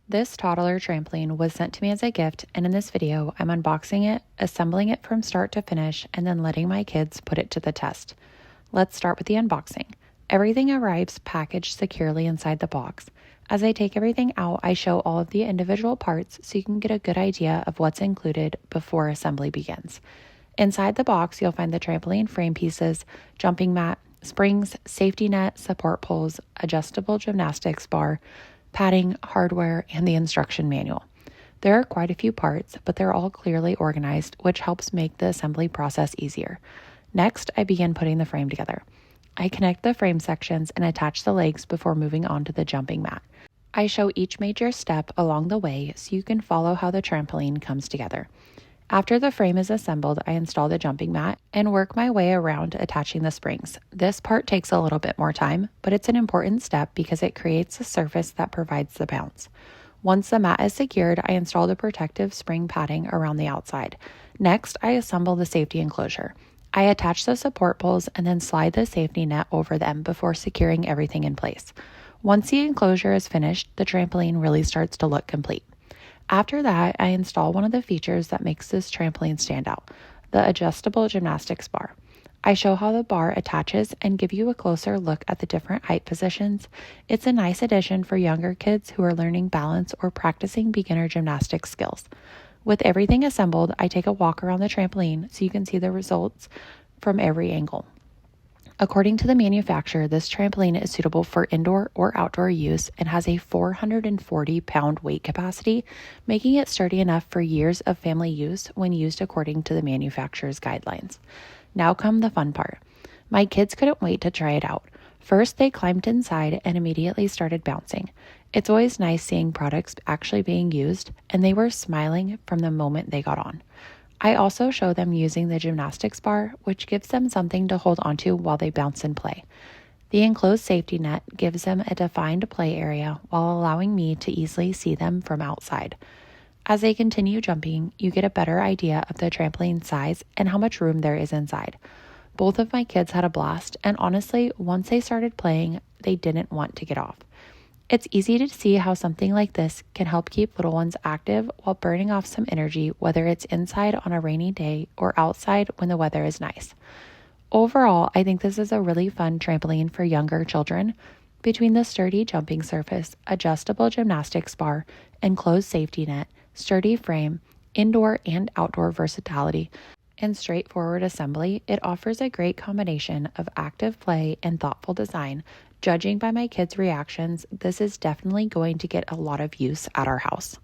This toddler trampoline was sent to me as a gift, and in this video, I'm unboxing it, assembling it from start to finish, and then letting my kids put it to the test. Let's start with the unboxing. Everything arrives packaged securely inside the box. As I take everything out, I show all of the individual parts so you can get a good idea of what's included before assembly begins. Inside the box, you'll find the trampoline frame pieces, jumping mat, springs, safety net, support poles, adjustable gymnastics bar, padding, hardware, and the instruction manual. There are quite a few parts, but they're all clearly organized, which helps make the assembly process easier. Next, I begin putting the frame together. I connect the frame sections and attach the legs before moving on to the jumping mat. I show each major step along the way so you can follow how the trampoline comes together. After the frame is assembled, I install the jumping mat and work my way around attaching the springs. This part takes a little bit more time, but it's an important step because it creates a surface that provides the bounce. Once the mat is secured, I install the protective spring padding around the outside. Next, I assemble the safety enclosure. I attach the support poles and then slide the safety net over them before securing everything in place. Once the enclosure is finished, the trampoline really starts to look complete. After that, I install one of the features that makes this trampoline stand out, the adjustable gymnastics bar. I show how the bar attaches and give you a closer look at the different height positions. It's a nice addition for younger kids who are learning balance or practicing beginner gymnastics skills. With everything assembled, I take a walk around the trampoline so you can see the results from every angle. According to the manufacturer, this trampoline is suitable for indoor or outdoor use and has a 440-pound weight capacity, making it sturdy enough for years of family use when used according to the manufacturer's guidelines. Now come the fun part. My kids couldn't wait to try it out. First, they climbed inside and immediately started bouncing. It's always nice seeing products actually being used, and they were smiling from the moment they got on. I also show them using the gymnastics bar, which gives them something to hold onto while they bounce and play. The enclosed safety net gives them a defined play area while allowing me to easily see them from outside. As they continue jumping, you get a better idea of the trampoline size and how much room there is inside. Both of my kids had a blast, and honestly, once they started playing, they didn't want to get off. It's easy to see how something like this can help keep little ones active while burning off some energy, whether it's inside on a rainy day or outside when the weather is nice. Overall, I think this is a really fun trampoline for younger children. Between the sturdy jumping surface, adjustable gymnastics bar, enclosed safety net, sturdy frame, indoor and outdoor versatility, and straightforward assembly, it offers a great combination of active play and thoughtful design. Judging by my kids' reactions, this is definitely going to get a lot of use at our house.